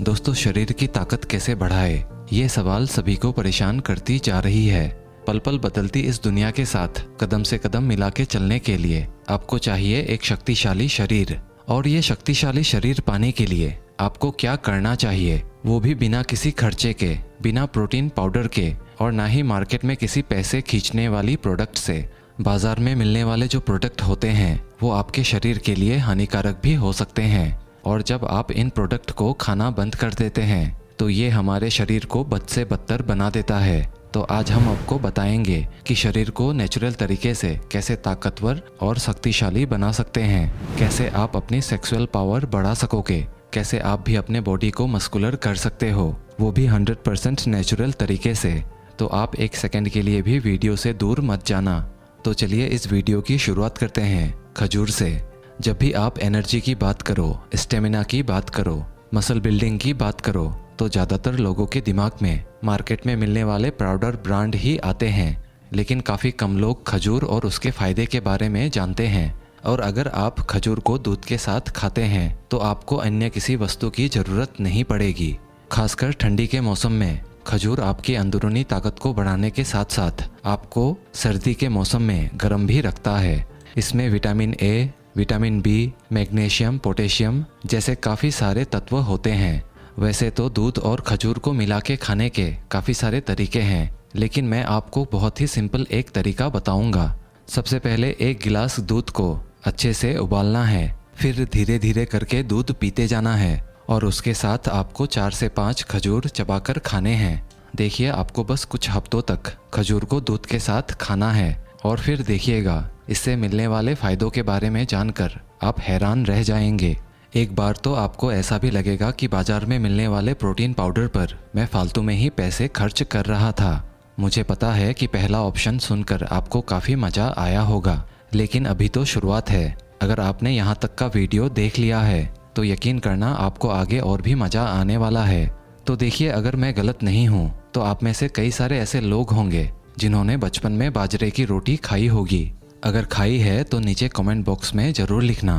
दोस्तों, शरीर की ताकत कैसे बढ़ाए, ये सवाल सभी को परेशान करती जा रही है। पल पल बदलती इस दुनिया के साथ कदम से कदम मिला के चलने के लिए आपको चाहिए एक शक्तिशाली शरीर। और ये शक्तिशाली शरीर पाने के लिए आपको क्या करना चाहिए, वो भी बिना किसी खर्चे के, बिना प्रोटीन पाउडर के और ना ही मार्केट में किसी पैसे खींचने वाली प्रोडक्ट से। बाजार में मिलने वाले जो प्रोडक्ट होते हैं वो आपके शरीर के लिए हानिकारक भी हो सकते हैं, और जब आप इन प्रोडक्ट को खाना बंद कर देते हैं तो ये हमारे शरीर को बद से बदतर बना देता है। तो आज हम आपको बताएंगे कि शरीर को नेचुरल तरीके से कैसे ताकतवर और शक्तिशाली बना सकते हैं, कैसे आप अपनी सेक्सुअल पावर बढ़ा सकोगे, कैसे आप भी अपने बॉडी को मस्कुलर कर सकते हो, वो भी 100% नेचुरल तरीके से। तो आप एक सेकंड के लिए भी वीडियो से दूर मत जाना। तो चलिए इस वीडियो की शुरुआत करते हैं खजूर से। जब भी आप एनर्जी की बात करो, स्टेमिना की बात करो, मसल बिल्डिंग की बात करो, तो ज़्यादातर लोगों के दिमाग में मार्केट में मिलने वाले पाउडर ब्रांड ही आते हैं, लेकिन काफ़ी कम लोग खजूर और उसके फ़ायदे के बारे में जानते हैं। और अगर आप खजूर को दूध के साथ खाते हैं तो आपको अन्य किसी वस्तु की ज़रूरत नहीं पड़ेगी। खासकर ठंडी के मौसम में खजूर आपकी अंदरूनी ताकत को बढ़ाने के साथ साथ आपको सर्दी के मौसम में गर्म भी रखता है। इसमें vitamin A, vitamin B, magnesium, potassium जैसे काफ़ी सारे तत्व होते हैं। वैसे तो दूध और खजूर को मिला के खाने के काफ़ी सारे तरीके हैं, लेकिन मैं आपको बहुत ही सिंपल एक तरीका बताऊंगा। सबसे पहले एक गिलास दूध को अच्छे से उबालना है, फिर धीरे धीरे करके दूध पीते जाना है और उसके साथ आपको 4 से 5 खजूर चबाकर खाने हैं। देखिए, आपको बस कुछ हफ्तों तक खजूर को दूध के साथ खाना है और फिर देखिएगा, इससे मिलने वाले फ़ायदों के बारे में जानकर आप हैरान रह जाएंगे। एक बार तो आपको ऐसा भी लगेगा कि बाजार में मिलने वाले प्रोटीन पाउडर पर मैं फालतू में ही पैसे खर्च कर रहा था। मुझे पता है कि पहला ऑप्शन सुनकर आपको काफ़ी मज़ा आया होगा, लेकिन अभी तो शुरुआत है। अगर आपने यहाँ तक का वीडियो देख लिया है तो यकीन करना आपको आगे और भी मज़ा आने वाला है। तो देखिए, अगर मैं गलत नहीं हूँ तो आप में से कई सारे ऐसे लोग होंगे जिन्होंने बचपन में बाजरे की रोटी खाई होगी। अगर खाई है तो नीचे कमेंट बॉक्स में ज़रूर लिखना।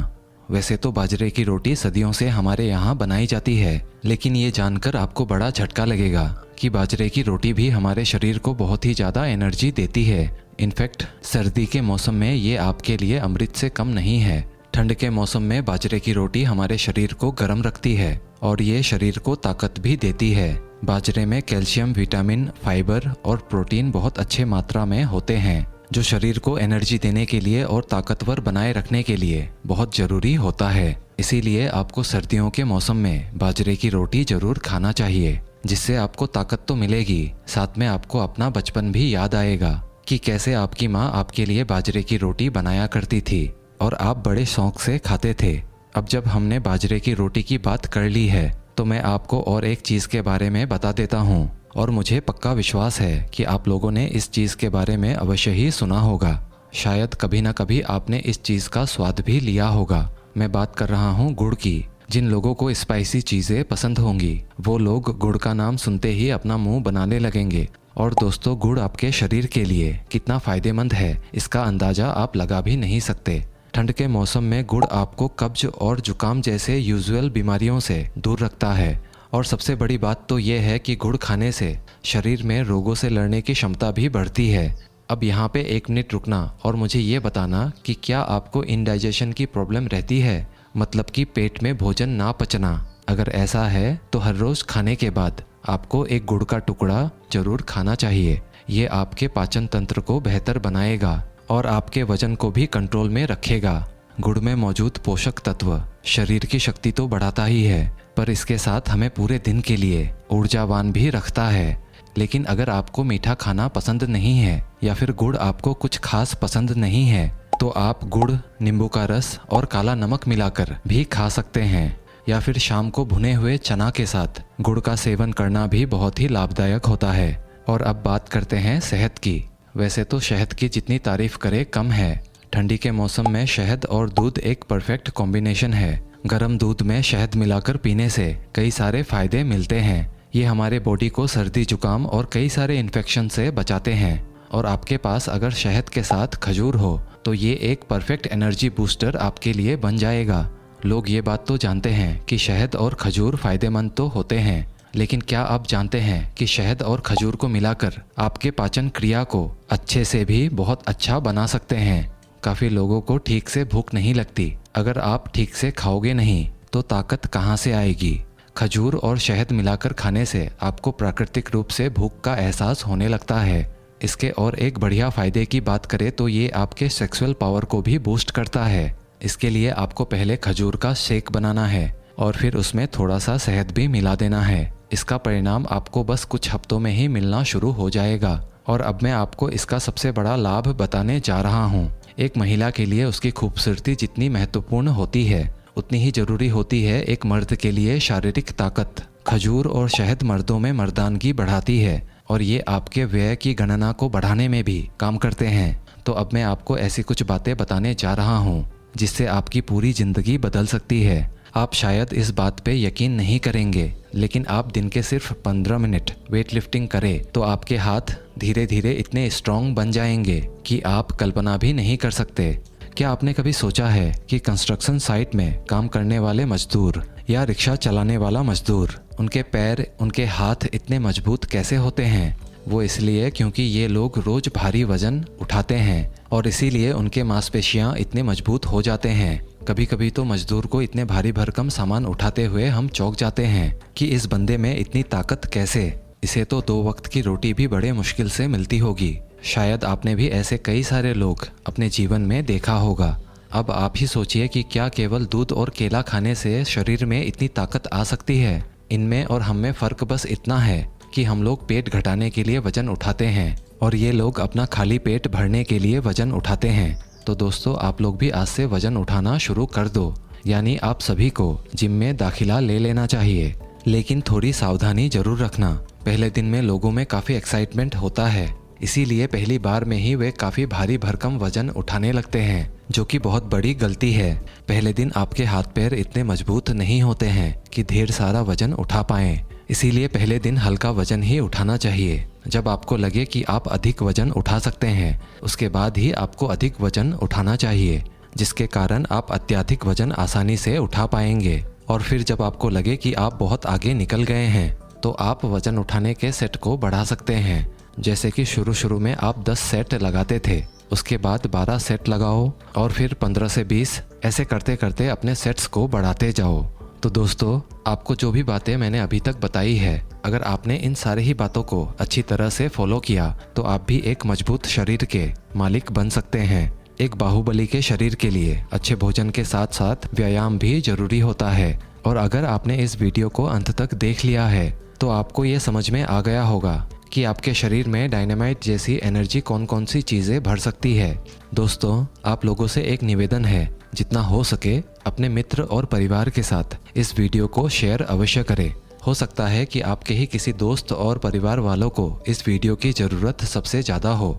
वैसे तो बाजरे की रोटी सदियों से हमारे यहाँ बनाई जाती है, लेकिन ये जानकर आपको बड़ा झटका लगेगा कि बाजरे की रोटी भी हमारे शरीर को बहुत ही ज़्यादा एनर्जी देती है। इनफैक्ट सर्दी के मौसम में ये आपके लिए अमृत से कम नहीं है। ठंड के मौसम में बाजरे की रोटी हमारे शरीर को गर्म रखती है और ये शरीर को ताकत भी देती है। बाजरे में कैल्शियम, विटामिन, फाइबर और प्रोटीन बहुत अच्छे मात्रा में होते हैं, जो शरीर को एनर्जी देने के लिए और ताकतवर बनाए रखने के लिए बहुत ज़रूरी होता है। इसीलिए आपको सर्दियों के मौसम में बाजरे की रोटी ज़रूर खाना चाहिए, जिससे आपको ताकत तो मिलेगी, साथ में आपको अपना बचपन भी याद आएगा कि कैसे आपकी माँ आपके लिए बाजरे की रोटी बनाया करती थी और आप बड़े शौक से खाते थे। अब जब हमने बाजरे की रोटी की बात कर ली है तो मैं आपको और एक चीज़ के बारे में बता देता हूँ, और मुझे पक्का विश्वास है कि आप लोगों ने इस चीज़ के बारे में अवश्य ही सुना होगा। शायद कभी ना कभी आपने इस चीज़ का स्वाद भी लिया होगा। मैं बात कर रहा हूँ गुड़ की। जिन लोगों को स्पाइसी चीज़ें पसंद होंगी वो लोग गुड़ का नाम सुनते ही अपना मुंह बनाने लगेंगे। और दोस्तों, गुड़ आपके शरीर के लिए कितना फ़ायदेमंद है इसका अंदाज़ा आप लगा भी नहीं सकते। ठंड के मौसम में गुड़ आपको कब्ज और जुकाम जैसे यूजुअल बीमारियों से दूर रखता है। और सबसे बड़ी बात तो ये है कि गुड़ खाने से शरीर में रोगों से लड़ने की क्षमता भी बढ़ती है। अब यहाँ पे 1 मिनट रुकना और मुझे ये बताना कि क्या आपको इंडाइजेशन की प्रॉब्लम रहती है, मतलब कि पेट में भोजन ना पचना। अगर ऐसा है तो हर रोज़ खाने के बाद आपको एक गुड़ का टुकड़ा ज़रूर खाना चाहिए। ये आपके पाचन तंत्र को बेहतर बनाएगा और आपके वजन को भी कंट्रोल में रखेगा। गुड़ में मौजूद पोषक तत्व शरीर की शक्ति तो बढ़ाता ही है, पर इसके साथ हमें पूरे दिन के लिए ऊर्जावान भी रखता है। लेकिन अगर आपको मीठा खाना पसंद नहीं है या फिर गुड़ आपको कुछ खास पसंद नहीं है तो आप गुड़, नींबू का रस और काला नमक मिलाकर भी खा सकते हैं, या फिर शाम को भुने हुए चना के साथ गुड़ का सेवन करना भी बहुत ही लाभदायक होता है। और अब बात करते हैं शहद की। वैसे तो शहद की जितनी तारीफ करे कम है। ठंडी के मौसम में शहद और दूध एक परफेक्ट कॉम्बिनेशन है। गर्म दूध में शहद मिलाकर पीने से कई सारे फायदे मिलते हैं। ये हमारे बॉडी को सर्दी, जुकाम और कई सारे इन्फेक्शन से बचाते हैं। और आपके पास अगर शहद के साथ खजूर हो तो ये एक परफेक्ट एनर्जी बूस्टर आपके लिए बन जाएगा। लोग ये बात तो जानते हैं कि शहद और खजूर फायदेमंद तो होते हैं, लेकिन क्या आप जानते हैं कि शहद और खजूर को मिलाकर आपके पाचन क्रिया को अच्छे से भी बहुत अच्छा बना सकते हैं। काफ़ी लोगों को ठीक से भूख नहीं लगती। अगर आप ठीक से खाओगे नहीं तो ताकत कहाँ से आएगी। खजूर और शहद मिलाकर खाने से आपको प्राकृतिक रूप से भूख का एहसास होने लगता है। इसके और एक बढ़िया फ़ायदे की बात करें तो ये आपके सेक्सुअल पावर को भी बूस्ट करता है। इसके लिए आपको पहले खजूर का शेक बनाना है और फिर उसमें थोड़ा सा शहद भी मिला देना है। इसका परिणाम आपको बस कुछ हफ्तों में ही मिलना शुरू हो जाएगा। और अब मैं आपको इसका सबसे बड़ा लाभ बताने जा रहा हूँ। एक महिला के लिए उसकी खूबसूरती जितनी महत्वपूर्ण होती है उतनी ही जरूरी होती है एक मर्द के लिए शारीरिक ताकत। खजूर और शहद मर्दों में मर्दानगी बढ़ाती है और ये आपके व्यय की गणना को बढ़ाने में भी काम करते हैं। तो अब मैं आपको ऐसी कुछ बातें बताने जा रहा हूँ जिससे आपकी पूरी ज़िंदगी बदल सकती है। आप शायद इस बात पे यकीन नहीं करेंगे, लेकिन आप दिन के सिर्फ 15 मिनट वेट लिफ्टिंग करें तो आपके हाथ धीरे धीरे इतने स्ट्रॉन्ग बन जाएंगे कि आप कल्पना भी नहीं कर सकते। क्या आपने कभी सोचा है कि कंस्ट्रक्शन साइट में काम करने वाले मजदूर या रिक्शा चलाने वाला मजदूर, उनके पैर, उनके हाथ इतने मजबूत कैसे होते हैं? वो इसलिए क्योंकि ये लोग रोज भारी वजन उठाते हैं और इसीलिए उनके मांसपेशियां इतने मजबूत हो जाते हैं। कभी कभी तो मजदूर को इतने भारी भरकम सामान उठाते हुए हम चौंक जाते हैं कि इस बंदे में इतनी ताकत कैसे। इसे तो 2 वक्त की रोटी भी बड़े मुश्किल से मिलती होगी। शायद आपने भी ऐसे कई सारे लोग अपने जीवन में देखा होगा। अब आप ही सोचिए कि क्या केवल दूध और केला खाने से शरीर में इतनी ताकत आ सकती है? इनमें और हम में फ़र्क बस इतना है कि हम लोग पेट घटाने के लिए वजन उठाते हैं और ये लोग अपना खाली पेट भरने के लिए वजन उठाते हैं। तो दोस्तों, आप लोग भी आज से वजन उठाना शुरू कर दो। यानी आप सभी को जिम में दाखिला ले लेना चाहिए, लेकिन थोड़ी सावधानी जरूर रखना। पहले दिन में लोगों में काफ़ी एक्साइटमेंट होता है, इसीलिए पहली बार में ही वे काफ़ी भारी भरकम वजन उठाने लगते हैं, जो कि बहुत बड़ी गलती है। पहले दिन आपके हाथ पैर इतने मजबूत नहीं होते हैं कि ढेर सारा वजन उठा पाएं। इसीलिए पहले दिन हल्का वजन ही उठाना चाहिए। जब आपको लगे कि आप अधिक वजन उठा सकते हैं, उसके बाद ही आपको अधिक वजन उठाना चाहिए, जिसके कारण आप अत्यधिक वजन आसानी से उठा पाएंगे। और फिर जब आपको लगे कि आप बहुत आगे निकल गए हैं, तो आप वजन उठाने के सेट को बढ़ा सकते हैं। जैसे कि शुरू में आप 10 सेट लगाते थे, उसके बाद 12 सेट लगाओ और फिर 15 से 20, ऐसे करते करते अपने सेट्स को बढ़ाते जाओ। तो दोस्तों, आपको जो भी बातें मैंने अभी तक बताई है, अगर आपने इन सारी ही बातों को अच्छी तरह से फॉलो किया तो आप भी एक मजबूत शरीर के मालिक बन सकते हैं। एक बाहुबली के शरीर के लिए अच्छे भोजन के साथ साथ व्यायाम भी जरूरी होता है। और अगर आपने इस वीडियो को अंत तक देख लिया है तो आपको ये समझ में आ गया होगा कि आपके शरीर में डायनामाइट जैसी एनर्जी कौन कौन सी चीज़ें भर सकती है। दोस्तों, आप लोगों से एक निवेदन है, जितना हो सके अपने मित्र और परिवार के साथ इस वीडियो को शेयर अवश्य करें। हो सकता है कि आपके ही किसी दोस्त और परिवार वालों को इस वीडियो की ज़रूरत सबसे ज़्यादा हो।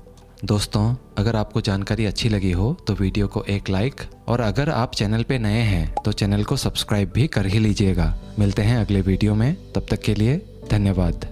दोस्तों, अगर आपको जानकारी अच्छी लगी हो तो वीडियो को एक लाइक, और अगर आप चैनल पे नए हैं तो चैनल को सब्सक्राइब भी कर ही लीजिएगा। मिलते हैं अगले वीडियो में, तब तक के लिए धन्यवाद।